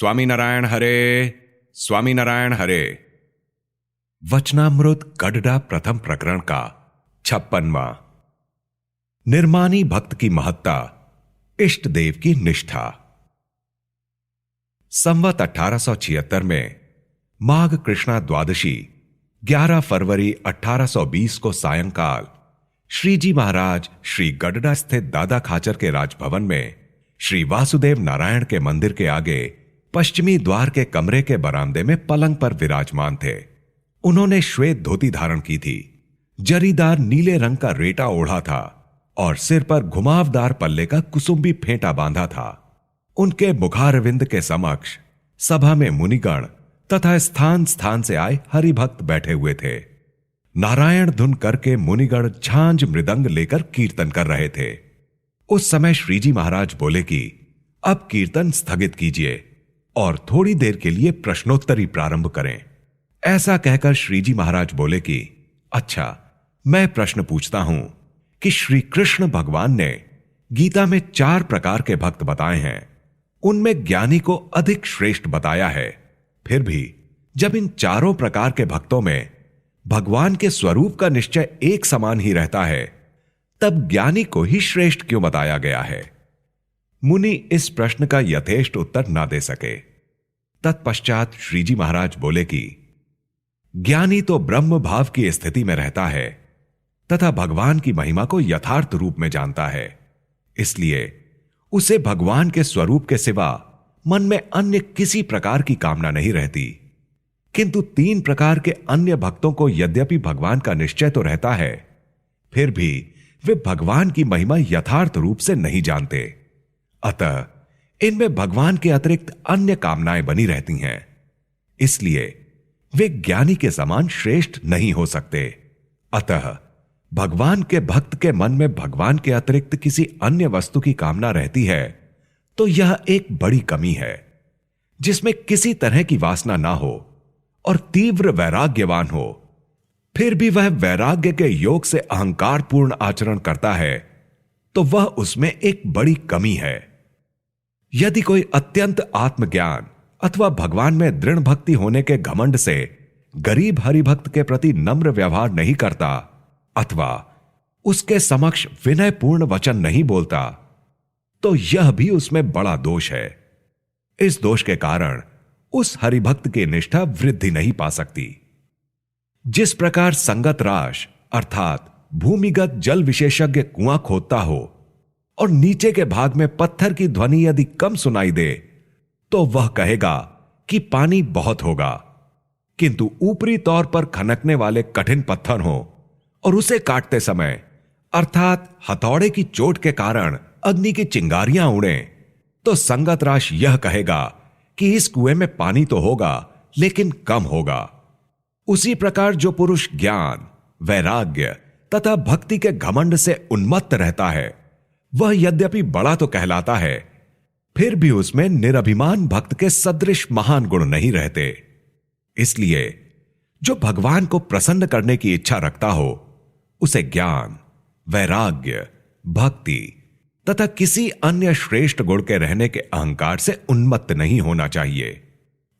स्वामीनारायण हरे, स्वामीनारायण हरे। वचनामृत गडडा प्रथम प्रकरण का 56वां। निर्मानी भक्त की महत्ता, इष्ट देव की निष्ठा। संवत 1876 में माघ कृष्णा द्वादशी 11 फरवरी 1820 को सायंकाल श्रीजी महाराज श्री गडडा स्थित दादा खाचर के राजभवन में श्री वासुदेव नारायण के मंदिर के आगे पश्चिमी द्वार के कमरे के बरामदे में पलंग पर विराजमान थे। उन्होंने श्वेत धोती धारण की थी, जरीदार नीले रंग का रेटा ओढ़ा था और सिर पर घुमावदार पल्ले का कुसुम्बी फेंटा बांधा था। उनके मुखारविंद के समक्ष सभा में मुनिगण तथा स्थान स्थान से आए हरिभक्त बैठे हुए थे। नारायण धुन करके मुनिगण झांझ मृदंग लेकर कीर्तन कर रहे थे। उस समय श्रीजी महाराज बोले कि अब कीर्तन स्थगित कीजिए और थोड़ी देर के लिए प्रश्नोत्तरी प्रारंभ करें। ऐसा कहकर श्रीजी महाराज बोले कि अच्छा, मैं प्रश्न पूछता हूं कि श्री कृष्ण भगवान ने गीता में 4 प्रकार के भक्त बताए हैं, उनमें ज्ञानी को अधिक श्रेष्ठ बताया है। फिर भी जब इन चारों प्रकार के भक्तों में भगवान के स्वरूप का निश्चय एक समान ही रहता है, तब ज्ञानी को ही श्रेष्ठ क्यों बताया गया है? मुनि इस प्रश्न का यथेष्ट उत्तर ना दे सके। तत्पश्चात श्रीजी महाराज बोले कि ज्ञानी तो ब्रह्म भाव की स्थिति में रहता है तथा भगवान की महिमा को यथार्थ रूप में जानता है, इसलिए उसे भगवान के स्वरूप के सिवा मन में अन्य किसी प्रकार की कामना नहीं रहती। किंतु 3 प्रकार के अन्य भक्तों को यद्यपि भगवान का निश्चय तो रहता है, फिर भी वे भगवान की महिमा यथार्थ रूप से नहीं जानते। अतः इनमें भगवान के अतिरिक्त अन्य कामनाएं बनी रहती हैं, इसलिए वे ज्ञानी के समान श्रेष्ठ नहीं हो सकते। अतः भगवान के भक्त के मन में भगवान के अतिरिक्त किसी अन्य वस्तु की कामना रहती है तो यह एक बड़ी कमी है। जिसमें किसी तरह की वासना ना हो और तीव्र वैराग्यवान हो, फिर भी वह वैराग्य के योग से अहंकार पूर्ण आचरण करता है, तो वह उसमें एक बड़ी कमी है। यदि कोई अत्यंत आत्मज्ञान अथवा भगवान में दृढ़ भक्ति होने के घमंड से गरीब हरिभक्त के प्रति नम्र व्यवहार नहीं करता अथवा उसके समक्ष विनयपूर्ण वचन नहीं बोलता, तो यह भी उसमें बड़ा दोष है। इस दोष के कारण उस हरिभक्त की निष्ठा वृद्धि नहीं पा सकती। जिस प्रकार संगत राश अर्थात भूमिगत जल विशेषज्ञ कुआं खोदता हो और नीचे के भाग में पत्थर की ध्वनि यदि कम सुनाई दे तो वह कहेगा कि पानी बहुत होगा, किंतु ऊपरी तौर पर खनकने वाले कठिन पत्थर हो और उसे काटते समय अर्थात हथौड़े की चोट के कारण अग्नि की चिंगारियां उड़ें, तो संगत राश यह कहेगा कि इस कुएं में पानी तो होगा लेकिन कम होगा। उसी प्रकार जो पुरुष ज्ञान, वैराग्य तथा भक्ति के घमंड से उन्मत्त रहता है, वह यद्यपि बड़ा तो कहलाता है, फिर भी उसमें निरभिमान भक्त के सदृश महान गुण नहीं रहते। इसलिए जो भगवान को प्रसन्न करने की इच्छा रखता हो, उसे ज्ञान, वैराग्य, भक्ति तथा किसी अन्य श्रेष्ठ गुण के रहने के अहंकार से उन्मत्त नहीं होना चाहिए।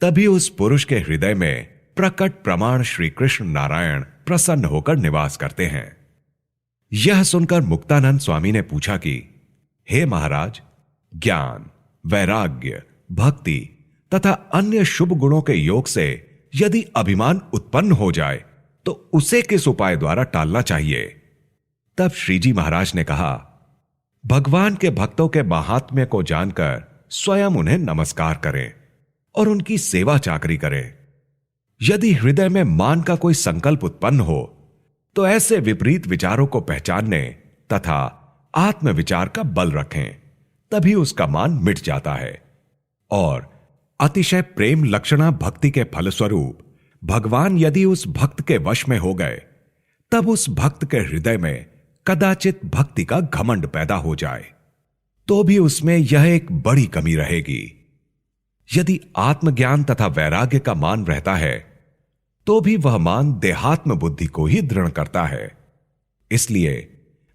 तभी उस पुरुष के हृदय में प्रकट प्रमाण श्री कृष्ण नारायण प्रसन्न होकर निवास करते हैं। यह सुनकर मुक्तानंद स्वामी ने पूछा कि हे महाराज, ज्ञान, वैराग्य, भक्ति तथा अन्य शुभ गुणों के योग से यदि अभिमान उत्पन्न हो जाए तो उसे किस उपाय द्वारा टालना चाहिए? तब श्रीजी महाराज ने कहा, भगवान के भक्तों के महात्म्य को जानकर स्वयं उन्हें नमस्कार करें और उनकी सेवा चाकरी करें। यदि हृदय में मान का कोई संकल्प उत्पन्न हो तो ऐसे विपरीत विचारों को पहचानने तथा आत्मविचार का बल रखें, तभी उसका मान मिट जाता है। और अतिशय प्रेम लक्षणा भक्ति के फलस्वरूप भगवान यदि उस भक्त के वश में हो गए, तब उस भक्त के हृदय में कदाचित भक्ति का घमंड पैदा हो जाए तो भी उसमें यह एक बड़ी कमी रहेगी। यदि आत्मज्ञान तथा वैराग्य का मान रहता है तो भी वह मान देहात्म बुद्धि को ही दृढ़ करता है। इसलिए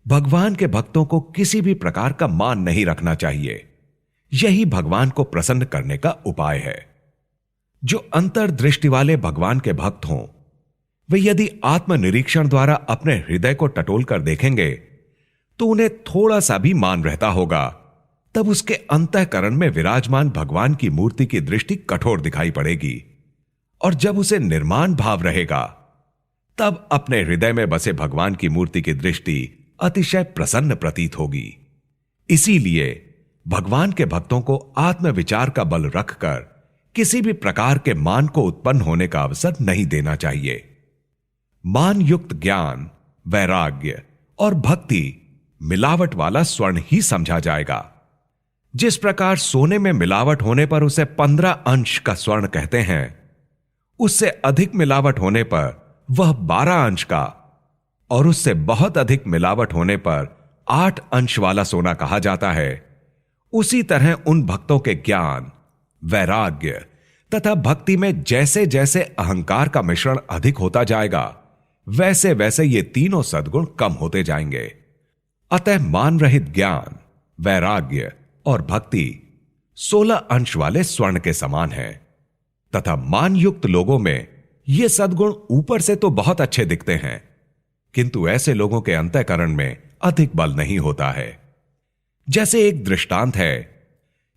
भगवान के भक्तों को किसी भी प्रकार का मान नहीं रखना चाहिए। यही भगवान को प्रसन्न करने का उपाय है। जो अंतर्दृष्टि वाले भगवान के भक्त हों, वे यदि आत्मनिरीक्षण द्वारा अपने हृदय को टटोल कर देखेंगे तो उन्हें थोड़ा सा भी मान रहता होगा, तब उसके अंतःकरण में विराजमान भगवान की मूर्ति की दृष्टि कठोर दिखाई पड़ेगी। और जब उसे निर्माण भाव रहेगा, तब अपने हृदय में बसे भगवान की मूर्ति की दृष्टि अतिशय प्रसन्न प्रतीत होगी। इसीलिए भगवान के भक्तों को आत्मविचार का बल रखकर किसी भी प्रकार के मान को उत्पन्न होने का अवसर नहीं देना चाहिए। मान युक्त ज्ञान, वैराग्य और भक्ति मिलावट वाला स्वर्ण ही समझा जाएगा। जिस प्रकार सोने में मिलावट होने पर उसे 15 अंश का स्वर्ण कहते हैं, उससे अधिक मिलावट होने पर वह 12 अंश का, और उससे बहुत अधिक मिलावट होने पर 8 अंश वाला सोना कहा जाता है। उसी तरह उन भक्तों के ज्ञान, वैराग्य तथा भक्ति में जैसे जैसे अहंकार का मिश्रण अधिक होता जाएगा, वैसे वैसे ये तीनों सद्गुण कम होते जाएंगे। अतः मान रहित ज्ञान, वैराग्य और भक्ति 16 अंश वाले स्वर्ण के समान है, तथा मान युक्त लोगों में ये सद्गुण ऊपर से तो बहुत अच्छे दिखते हैं, किंतु ऐसे लोगों के अंतःकरण में अधिक बल नहीं होता है। जैसे एक दृष्टांत है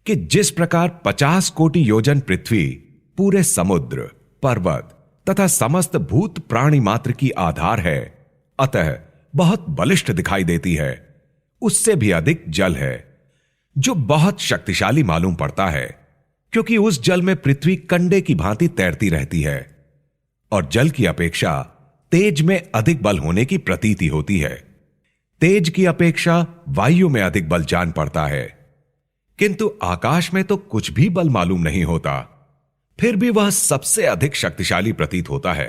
कि जिस प्रकार 50 कोटि योजन पृथ्वी पूरे समुद्र, पर्वत तथा समस्त भूत प्राणी मात्र की आधार है, अतः बहुत बलिष्ठ दिखाई देती है, उससे भी अधिक जल है जो बहुत शक्तिशाली मालूम पड़ता है, क्योंकि उस जल में पृथ्वी कंडे की भांति तैरती रहती है और जल की अपेक्षा तेज में अधिक बल होने की प्रतीति होती है। तेज की अपेक्षा वायु में अधिक बल जान पड़ता है, किंतु आकाश में तो कुछ भी बल मालूम नहीं होता, फिर भी वह सबसे अधिक शक्तिशाली प्रतीत होता है,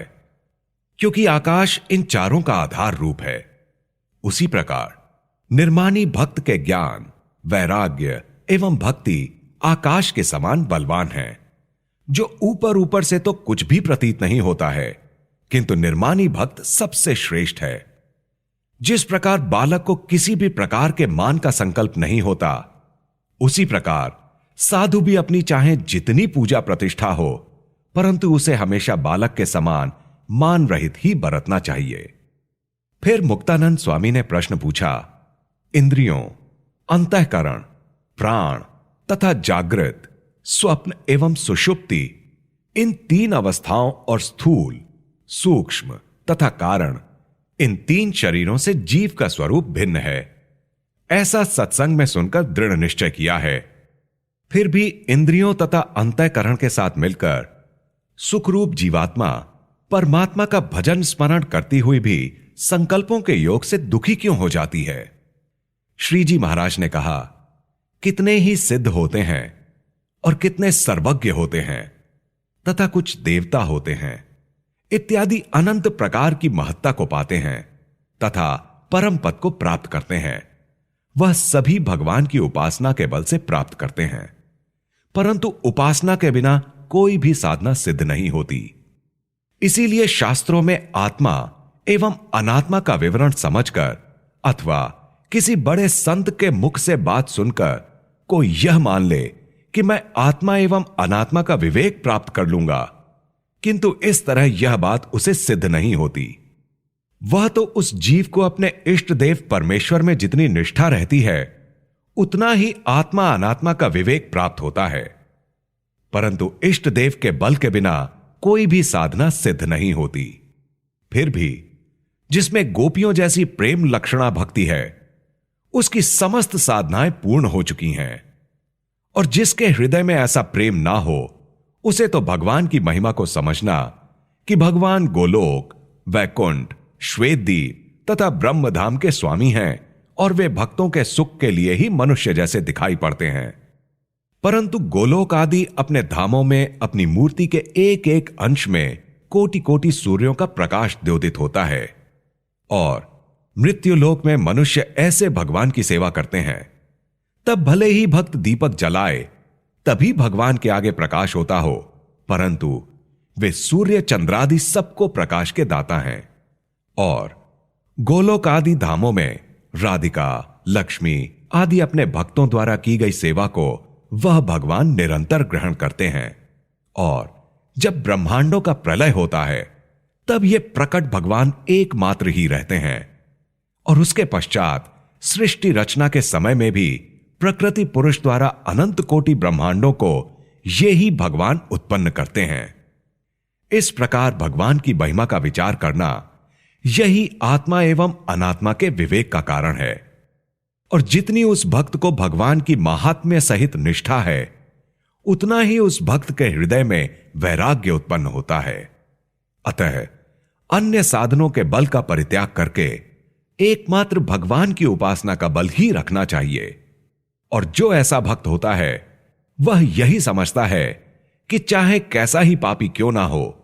क्योंकि आकाश इन चारों का आधार रूप है। उसी प्रकार निर्मानी भक्त के ज्ञान, वैराग्य एवं भक्ति आकाश के समान बलवान है, जो ऊपर ऊपर से तो कुछ भी प्रतीत नहीं होता है, किंतु निर्मानी भक्त सबसे श्रेष्ठ है। जिस प्रकार बालक को किसी भी प्रकार के मान का संकल्प नहीं होता, उसी प्रकार साधु भी अपनी चाहे जितनी पूजा प्रतिष्ठा हो, परंतु उसे हमेशा बालक के समान मान रहित ही बरतना चाहिए। फिर मुक्तानंद स्वामी ने प्रश्न पूछा, इंद्रियों, अंतःकरण, प्राण तथा जागृत, स्वप्न एवं सुषुप्ति, इन 3 अवस्थाओं और स्थूल, सूक्ष्म तथा कारण, इन 3 शरीरों से जीव का स्वरूप भिन्न है, ऐसा सत्संग में सुनकर दृढ़ निश्चय किया है। फिर भी इंद्रियों तथा अंतःकरण के साथ मिलकर सुखरूप जीवात्मा परमात्मा का भजन स्मरण करती हुई भी संकल्पों के योग से दुखी क्यों हो जाती है? श्री जी महाराज ने कहा, कितने ही सिद्ध होते हैं और कितने सर्वज्ञ होते हैं तथा कुछ देवता होते हैं इत्यादि अनंत प्रकार की महत्ता को पाते हैं तथा परम पद को प्राप्त करते हैं। वह सभी भगवान की उपासना के बल से प्राप्त करते हैं, परंतु उपासना के बिना कोई भी साधना सिद्ध नहीं होती। इसीलिए शास्त्रों में आत्मा एवं अनात्मा का विवरण समझकर अथवा किसी बड़े संत के मुख से बात सुनकर कोई यह मान ले कि मैं आत्मा एवं अनात्मा का विवेक प्राप्त कर लूंगा, किंतु इस तरह यह बात उसे सिद्ध नहीं होती। वह तो उस जीव को अपने इष्ट देव परमेश्वर में जितनी निष्ठा रहती है, उतना ही आत्मा अनात्मा का विवेक प्राप्त होता है, परंतु इष्ट देव के बल के बिना कोई भी साधना सिद्ध नहीं होती। फिर भी जिसमें गोपियों जैसी प्रेम लक्षणा भक्ति है, उसकी समस्त साधनाएं पूर्ण हो चुकी हैं, और जिसके हृदय में ऐसा प्रेम ना हो, उसे तो भगवान की महिमा को समझना कि भगवान गोलोक, वैकुंठ, श्वेतद्वीप तथा ब्रह्मधाम के स्वामी हैं और वे भक्तों के सुख के लिए ही मनुष्य जैसे दिखाई पड़ते हैं, परंतु गोलोक आदि अपने धामों में अपनी मूर्ति के एक एक अंश में कोटि कोटि सूर्यों का प्रकाश द्योतित होता है, और मृत्युलोक में मनुष्य ऐसे भगवान की सेवा करते हैं, तब भले ही भक्त दीपक जलाए तभी भगवान के आगे प्रकाश होता हो, परंतु वे सूर्य चंद्रादि सबको प्रकाश के दाता हैं। और गोलोक आदि धामों में राधिका, लक्ष्मी आदि अपने भक्तों द्वारा की गई सेवा को वह भगवान निरंतर ग्रहण करते हैं, और जब ब्रह्मांडों का प्रलय होता है तब ये प्रकट भगवान एकमात्र ही रहते हैं, और उसके पश्चात सृष्टि रचना के समय में भी प्रकृति पुरुष द्वारा अनंत कोटि ब्रह्मांडों को ये ही भगवान उत्पन्न करते हैं। इस प्रकार भगवान की महिमा का विचार करना यही आत्मा एवं अनात्मा के विवेक का कारण है। और जितनी उस भक्त को भगवान की महात्म्य सहित निष्ठा है, उतना ही उस भक्त के हृदय में वैराग्य उत्पन्न होता है। अतः अन्य साधनों के बल का परित्याग करके एकमात्र भगवान की उपासना का बल ही रखना चाहिए। और जो ऐसा भक्त होता है वह यही समझता है कि चाहे कैसा ही पापी क्यों ना हो,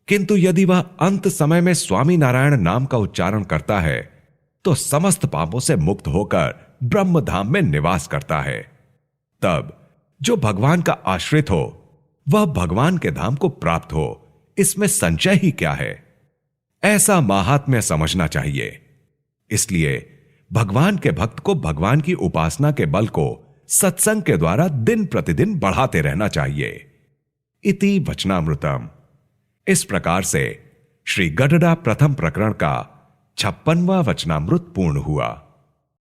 किंतु यदि वह अंत समय में स्वामी नारायण नाम का उच्चारण करता है तो समस्त पापों से मुक्त होकर ब्रह्म धाम में निवास करता है। तब जो भगवान का आश्रित हो वह भगवान के धाम को प्राप्त हो, इसमें संशय ही क्या है। ऐसा महात्म्य समझना चाहिए। इसलिए भगवान के भक्त को भगवान की उपासना के बल को सत्संग के द्वारा दिन प्रतिदिन बढ़ाते रहना चाहिए। इति वचनामृतम। इस प्रकार से श्री गडडा प्रथम प्रकरण का 56वां वचनामृत पूर्ण हुआ।